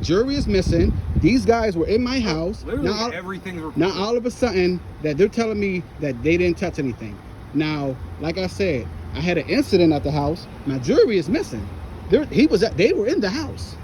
Jewelry is missing. These guys were in my house. Literally everything's reported. Now all of a sudden that they're telling me that they didn't touch anything. Now, like I said, I had an incident at the house. My jewelry is missing. They were in the house.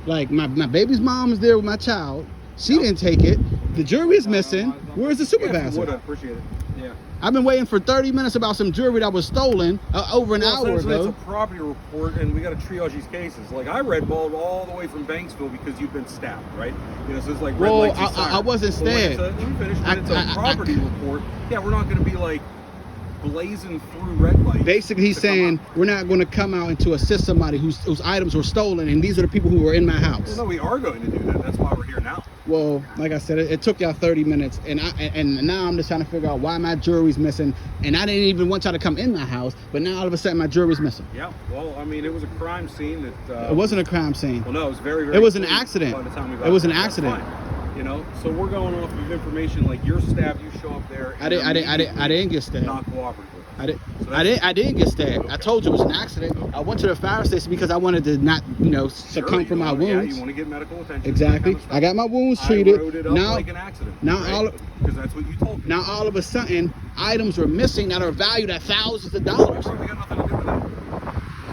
Like my baby's mom is there with my child. She didn't take it. The jewelry is missing. Where's the supervisor? Would appreciate it. Yeah. I've been waiting for 30 minutes about some jewelry that was stolen over an hour ago. It's a property report, and we got to triage these cases. Like, I redballed all the way from Banksville because you've been stabbed, right? You know, so it's like red lights and sirens. I wasn't stabbed. Let me finish. When it's a property report, yeah, we're not going to be like blazing through red lights. Basically, he's saying we're not going to come out and to assist somebody whose items were stolen, and these are the people who were in my house. Well, no, we are going to do that. That's why we're here now. Well, like I said, it took y'all 30 minutes, and now I'm just trying to figure out why my jewelry's missing, and I didn't even want y'all to come in my house, but now all of a sudden my jewelry's missing. Yeah, well, I mean, it was a crime scene that... it wasn't a crime scene. Well, no, it was very it was an accident. By the time we got it was an there. accident. You know, so we're going off of information like you're stabbed, you show up there. I didn't get stabbed. Not cooperative. I didn't get stabbed. Okay. I told you it was an accident. Okay. I went to the fire station because I wanted to not, succumb from my wounds. Yeah, you want to get medical attention. Exactly. Kind of I got my wounds treated. I wrote it up like an accident. Now because that's what you told me. Now all of a sudden, items were missing that are valued at thousands of dollars. We got nothing to do with that.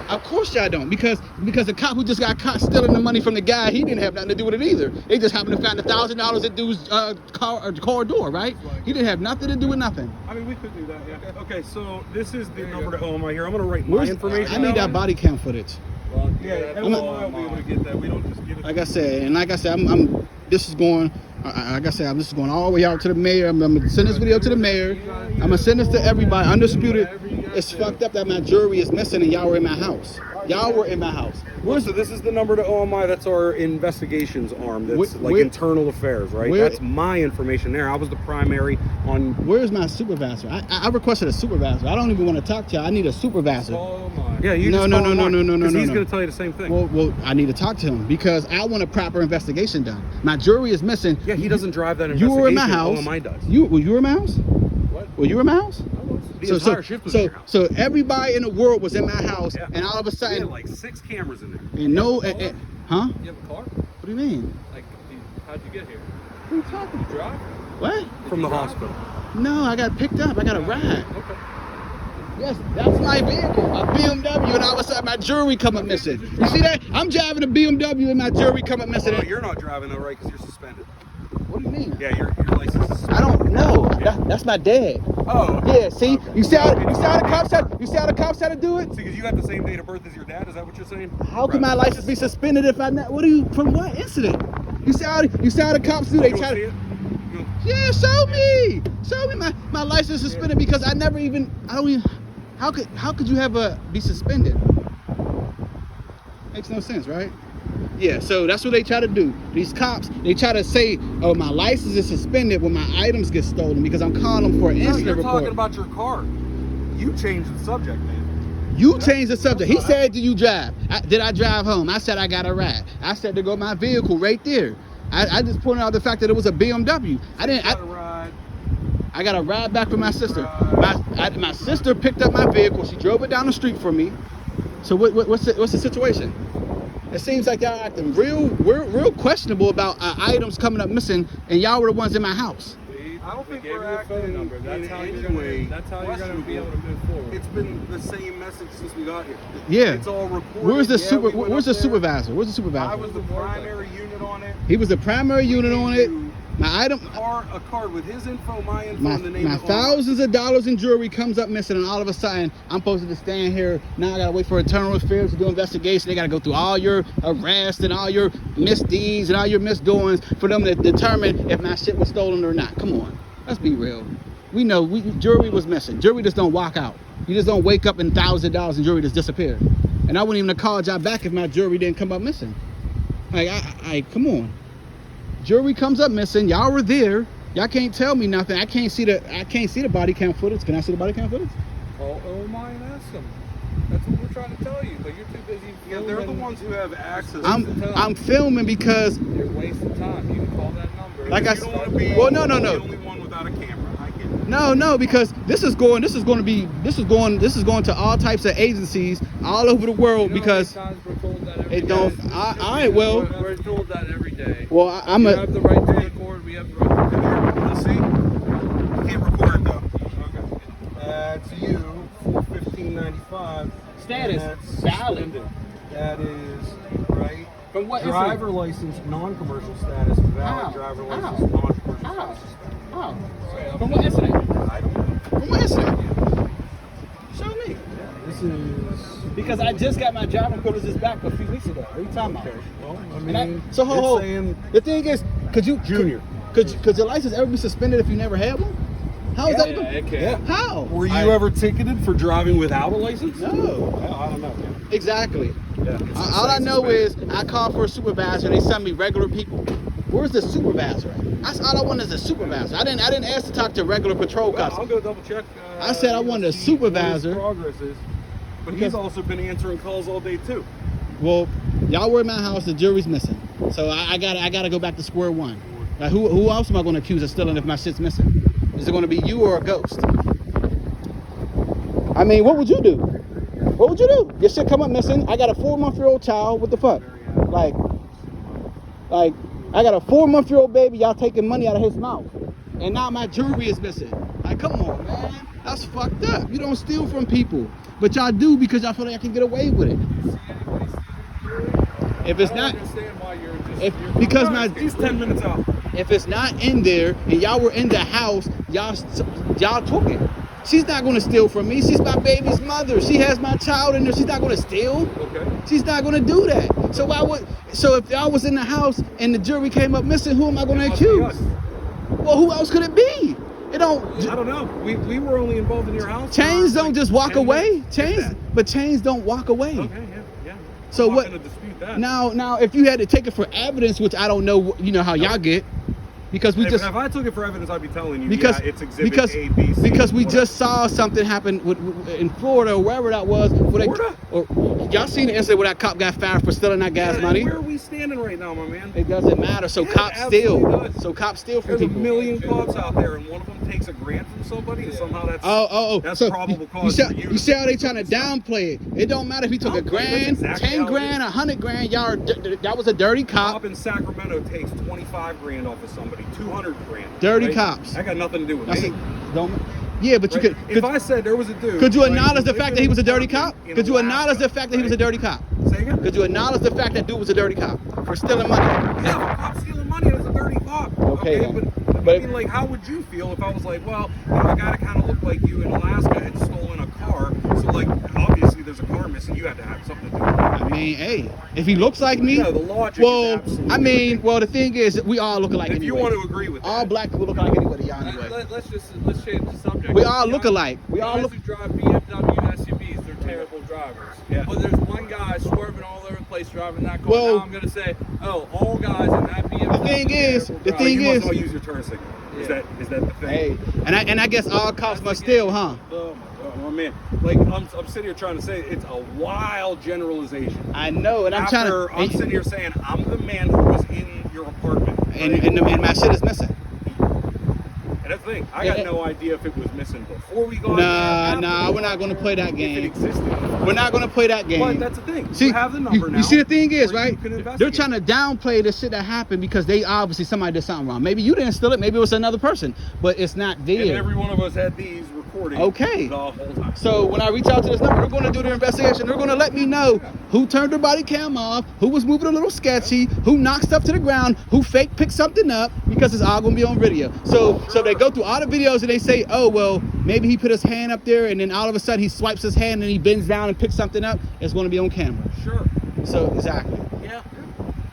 Of course y'all don't, because the cop who just got caught stealing the money from the guy, he didn't have nothing to do with it either. They just happened to find $1,000 at dude's car door, right? He didn't have nothing to do with nothing. I mean, we could do that, yeah. Okay, so this is the number to OMI here. I'm gonna write my information. I need that body cam footage. Well, yeah, I'll be able to get that. We don't just give it. Like I said, this is going all the way out to the mayor. I'm gonna send this video to the mayor. I'm gonna send this to everybody. Undisputed. It's fucked up that my jewelry is missing and y'all were in my house. Y'all were in my house. So this is the number to OMI. That's our investigations arm. That's internal affairs, right? That's my information there. I was the primary on. Where's my supervisor? I requested a supervisor. I don't even want to talk to y'all. I need a supervisor. Yeah, you no. He's going to tell you the same thing. Well, I need to talk to him because I want a proper investigation done. My jewelry is missing. Yeah, he doesn't drive that investigation. You were in my house. OMI does. Were you in my house? What? Were you in my house? The entire shift was in your house. So everybody in the world was in my house, and all of a sudden, we had like 6 cameras in there. And huh? You have a car? What do you mean? Like, how'd you get here? What are you talking about? Drive? What? From the hospital. No, I got picked up. I got a ride. Okay. Yes, that's my vehicle, a BMW, and all of a sudden my jewelry come up missing. You see that? I'm driving a BMW and my jewelry come up missing. Well, you're not driving though, right? Because you're suspended. What do you mean? Yeah, your license is suspended. I don't know. That's my dad. Oh. Yeah. See, okay. You see how the cops had to do it? See, because you got the same date of birth as your dad. Is that what you're saying? How can my license be suspended if I not? From what incident? You see how the cops do? They try to. Yeah, show me. My license is suspended because I don't even. How could you be suspended? Makes no sense, right? Yeah, so that's what they try to do. These cops, they try to say, oh, my license is suspended when my items get stolen because I'm calling them for an incident report. You're talking about your car. You changed the subject, man. You changed the subject. He said, do you drive? Did I drive home? I said I got a ride. I said to go my vehicle right there. I just pointed out the fact that it was a BMW. I got a ride back from my sister. My sister picked up my vehicle. She drove it down the street for me. So what's the situation? It seems like y'all acting real questionable about items coming up missing, and y'all were the ones in my house. I don't think we're acting that's how you're gonna be able to move forward. It's been the same message since we got here. Yeah. It's all recorded. Where's the supervisor? Where's the supervisor? I was the primary unit on it. He was the primary unit on it. My item, a card with his info, my info, and the name. My thousands of dollars in jewelry comes up missing, and all of a sudden, I'm supposed to stand here. Now I gotta wait for internal affairs to do investigation. They gotta go through all your arrests and all your misdeeds and all your misdoings for them to determine if my shit was stolen or not. Come on, let's be real. We know jewelry was missing. Jewelry just don't walk out. You just don't wake up and $1,000 in jewelry just disappear. And I wouldn't even have called y'all back if my jewelry didn't come up missing. Like, come on. Jewelry comes up missing. Y'all were there. Y'all can't tell me nothing. I can't see the body cam footage. Can I see the body cam footage? Call OMI and ask them. That's what we're trying to tell you, but you're too busy filming. Yeah, they're the ones who have access. I'm filming because you're wasting time. You can call that number. Like you don't want to be the only one without a camera. I get it. No, because this is going to all types of agencies all over the world because we're told that every it don't. day. All right, well, We're told that every day. well, We have the right to record. We have the right to record. Let's see. You can't record though. Okay. That's you. 415.95. Status That's valid. suspended. That is right. From what driver license, non-commercial status, valid How? driver How? license, non-commercial How? status. How? From what incident? I don't know. From what incident? Show me. This is Because I just got my driving privileges back a few weeks ago. What are you talking about? well, I And mean, so hold. saying The thing is, could you junior. Could your license ever be suspended if you never had one? How is that? it can. Yeah. How? Were you ever ticketed for driving without a license? No. I don't know. Exactly. Yeah. All I know is I called for a supervisor and they sent me regular people. Where's the supervisor at? That's all I want is a supervisor. I didn't ask to talk to regular patrol Well, cops. I'll go double check. I said I wanted a see what his supervisor. progress is. But he's also been answering calls all day too. Well, y'all were in my house. The jury's missing, so I gotta go back to square one. Like, who else am I going to accuse of stealing if my shit's missing? Is it going to be you or a ghost? I mean, what would you do? What would you do? Your shit come up missing. I got a 4-month-old child. What the fuck? Like, I got a 4-month-old baby. Y'all taking money out of his mouth, and now my jewelry is missing. Like, come on, man. That's fucked up. You don't steal from people, but y'all do because y'all feel like I can get away with it. If it's not, understand why you're just. because my He's 10 minutes out. if it's not in there and y'all were in the house, y'all took it. She's not gonna steal from me. She's my baby's mother. She has my child in there. She's not gonna steal. Okay. She's not gonna do that. So if y'all was in the house and the jury came up missing, who am I gonna Must be accuse? us. Well, who else could it be? It don't. I don't know. We were only involved in your house. Chains for, don't just walk 10 away. minutes. If Chains, that. but chains don't walk away. Okay. Yeah. So I'm what? not gonna dispute that. Now, if you had to take it for evidence, which I don't know, you know how y'all get, because we if, just. if I took it for evidence, I'd be telling you. Because yeah, it's exhibit because A, B, C, because we whatever. just saw something happen in Florida or wherever that was. Florida? Y'all seen the incident where that cop got fired for stealing that gas Yeah, money? Where are we standing right now, my man? It doesn't matter. So Yeah, cops it steal. absolutely does. So cops steal from There's a people. million cops out there, and one of them takes a grant from somebody, and somehow that's that's So probable cause. for you see how they trying to downplay it? It don't matter if he took a Downplay it, grand, that's exactly 10 how it grand, is. 100 grand. Y'all are, that was a dirty cop. Cop in Sacramento takes 25 grand off of somebody, 200 grand. Dirty right? cops. That got nothing to do with That's me. yeah, but right? you If I said there was a dude, could you right, acknowledge the who fact lived that he in was a an dirty apartment cop? in Could you acknowledge Alaska, the fact that he was a right? dirty cop? Say again? Could you acknowledge the fact that dude was a dirty cop for stealing money? Yeah, but cop stealing money is a dirty cop. Okay, then. But I mean, like, how would you feel if I was like, well, you know, a guy that kind of looked like you in Alaska had stolen a car, so like, obviously there's a car missing, you had to have something to do with it. I mean, hey, if he looks like me, No, the logic is well, absolutely I mean, ridiculous. well, the thing is, we all look alike If anyway. you want to agree with all that. black people look alike anyway to y'all anyway. Let's change the subject. We all look alike. We all Guys look. who drive BMW SUVs, they're terrible drivers. Yeah. But there's one guy swerving all over the place driving that car. Well- Now I'm gonna say, oh, all guys in that BMW. The thing is- terrible the drivers. thing You is- must all use your turn signal. Is Yeah. that the thing? Hey, and I guess all cops must steal, huh? Oh my God, my man! Like I'm sitting here trying to say it's a wild generalization. I know, and I'm trying to. I'm sitting here saying I'm the man who was in your apartment, And my shit is missing. And that's the thing. I got no idea if it was missing before we got. Nah, we're not gonna play that If it game. existed. We're not gonna play that game. But that's the thing. See, you have the number now. you see, the thing is, where you right? can They're investigate. trying to downplay the shit that happened because they obviously somebody did something wrong. Maybe you didn't steal it. Maybe it was another person, but it's not And there. every one of us had these recording. Okay. The whole time. So when I reach out to this number, they're going to do their investigation. They're going to let me know who turned their body cam off, who was moving a little sketchy, who knocked stuff to the ground, who fake picked something up, because it's all going to be on video. So they go through all the videos and they say, oh, well, maybe he put his hand up there and then all of a sudden he swipes his hand and he bends down and picks something up. It's going to be on camera. Sure. So exactly. Yeah.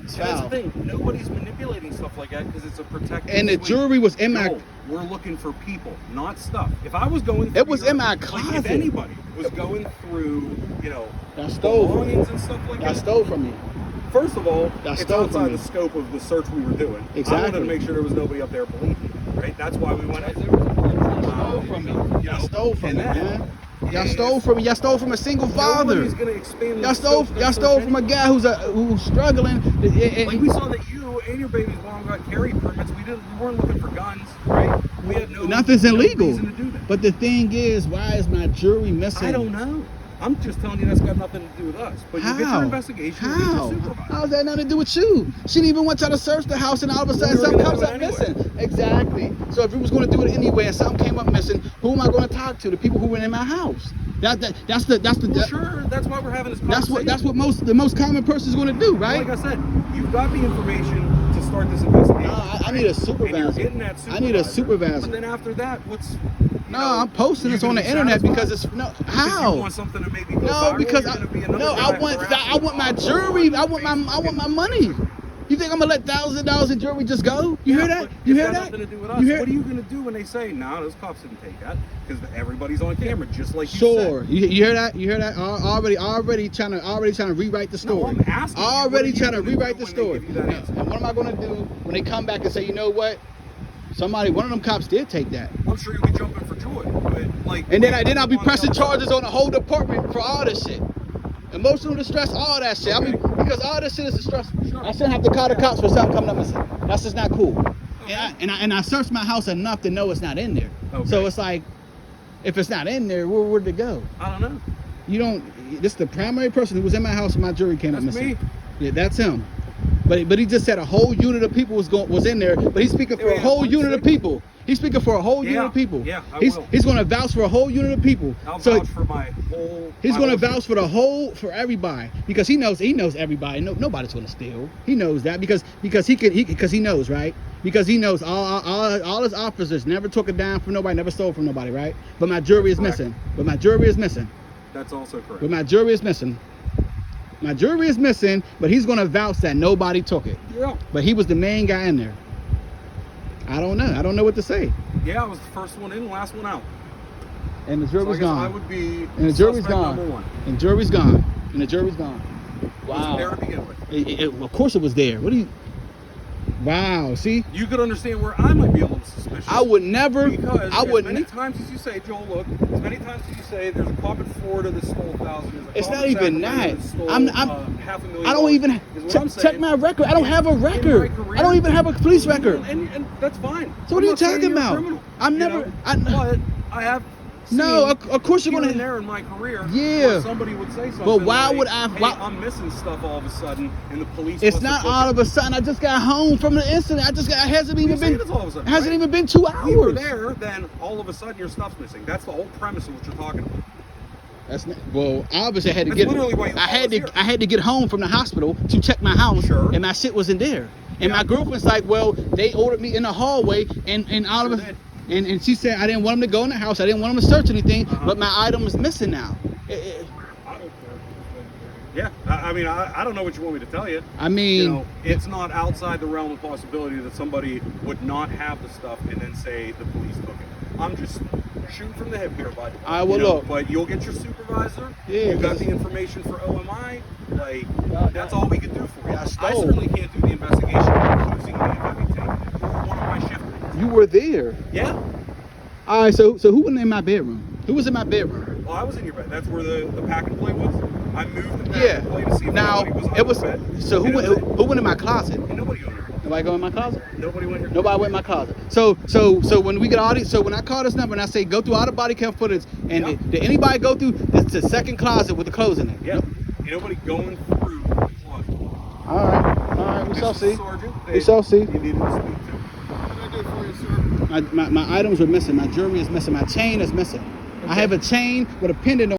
It's And that's foul. the thing. Nobody's manipulating stuff like that because it's a protected. And the suite. jury was in my. No, we're looking for people, not stuff. If I was going, It was through in my like, closet. If anybody was going through, Y'all stole from me. belongings and stuff like Y'all that. stole from me. First of all, Y'all it's stole from outside me. the scope of the search we were doing. I Exactly. wanted to make sure there was nobody up there bleeding. Right. That's why we went. Stole from me. Y'all stole from me, man. Y'all stole from me. Y'all stole from a single father. Nobody's gonna expand. Y'all stole from a guy who's struggling. Like we saw that you you and your baby's mom got carry permits. We weren't looking for guns, right? We had Nothing's illegal. reason to do that. But the thing is, why is my jury missing? I don't know. I'm just telling you that's got nothing to do with us. But you get your investigation. You get your supervisor. How's that nothing to do with you? She didn't even want y'all to search the house, and all of a sudden something comes up missing. Exactly. So if we was going to do it anyway, and something came up missing, who am I going to talk to? The people who were in my house. That's Well, sure. That's why we're having this conversation. That's what the most common person is going to do, right? Like I said, you've got the information to start this investigation. I need a supervisor. And you're getting that supervisor. I need a supervisor. But then after that, what's No, I'm posting this on the internet because it's how? You want something to maybe go No, viral, because I want my jury. I want my money. You think I'm gonna let $1,000 in jury just go? You hear that? You hear that? Nothing to do with us. What are you gonna do when they say, "Nah, those cops didn't take that"? Because everybody's on camera, just like you said. You hear that? You hear that? Already trying to rewrite the story. No, I'm asking. Already trying to rewrite the when they story. give you that answer? And what am I gonna do when they come back and say, you know what? One of them cops did take that. I'm sure you'll be jumping for joy, but like. And then I'll be pressing charges on the whole department for all this shit. Emotional distress, all that shit. Okay. I mean, because all this shit is a stress. Sure. I shouldn't have to call the cops for something coming up missing. That's just not cool. Okay. And I searched my house enough to know it's not in there. Okay. So it's like, if it's not in there, where'd it go? I don't know. You don't. This is the primary person who was in my house when my jury came up That's missing. me. Yeah, that's him. But he just said a whole unit of people was in there. But he's speaking for a whole unit of people. He's speaking for a whole unit of people. Yeah, He's going to vouch for a whole unit of people. I'll So vouch for my whole. he's going to vouch for for everybody because he knows everybody. Nobody's going to steal. He knows that because he knows, right? Because he knows all his officers never took it down from nobody, never stole from nobody, right? But my jury is missing. That's also correct. But my jury is missing. My jury is missing, but he's going to vouch that nobody took it. Yeah. But he was the main guy in there. I don't know. I don't know what to say. Yeah, I was the first one in, last one out. And the jury's So I gone. guess I would be. And the jury's suspect gone. number one. And the jury's gone. And the jury's gone. Wasn't there Wow. to begin with. Of course it was there. What do you? Wow. See, You could understand where I might be a little suspicious. I would never. Because I would. as many times as you say, Joel, look, as many times as you say, there's a cop in Florida that stole 1,000. It's not even that. Stole, I'm $500,000. I don't even check my record. I don't have a record. I don't even have a police record. And that's fine. So what are you I'm not saying talking you're a about? criminal, I'm you never- know? I- But I have. No, seen of course you're here gonna. and there in my career. Yeah. Where somebody would say something. But why like, would I- Hey, why- I'm missing stuff all of a sudden, and the police. It's must have not took all it. of a sudden. I just got home from the incident. It hasn't even been. It's all of a sudden, Hasn't right? even been 2 You were hours. there, then all of a sudden your stuff's missing. That's the whole premise of what you're talking about. That's not, well, obviously I had to That's get. literally why you called us I had to get home from the hospital to check my house, Sure. and my shit wasn't there. And Yeah. my girlfriend's like, well, they ordered me in the hallway, and all of Sure a and she said I didn't want them to go in the house. I didn't want them to search anything, Uh-huh. but my item is missing now. Yeah, I mean, I don't know what you want me to tell you. I mean, You know, it's not outside the realm of possibility that somebody would not have the stuff and then say the police took it. I'm just shooting from the hip here, bud. I will You know, look. But you'll get your supervisor. Yeah, You've got 'cause- the information for OMI. Like, Yeah, that's all we can do for you. I I stole. certainly can't do the investigation accusing me of having taken it. You're one of my shifters. you were there. Yeah. All right, so who was in my bedroom? Who was in my bedroom? Well, I was in your bed. That's where the pack and play was. I moved the pack Yeah. and play to see if Now anybody was on it was. the bed. So And who went in my closet? nobody go in your Nobody go in my closet. Nobody went in your Nobody went in my closet. So when we get all these, so when I call this number and I say go through all the body cam footage, and Yep. did anybody go through? It's the second closet with the clothes in it. Yeah. Ain't nobody going through the closet. All right, we shall Mr. see. Sergeant, We shall see. You needed to speak to. What can I do for you, sir? My items were missing. My jewelry is missing. My chain is missing. I have a chain with a pendant on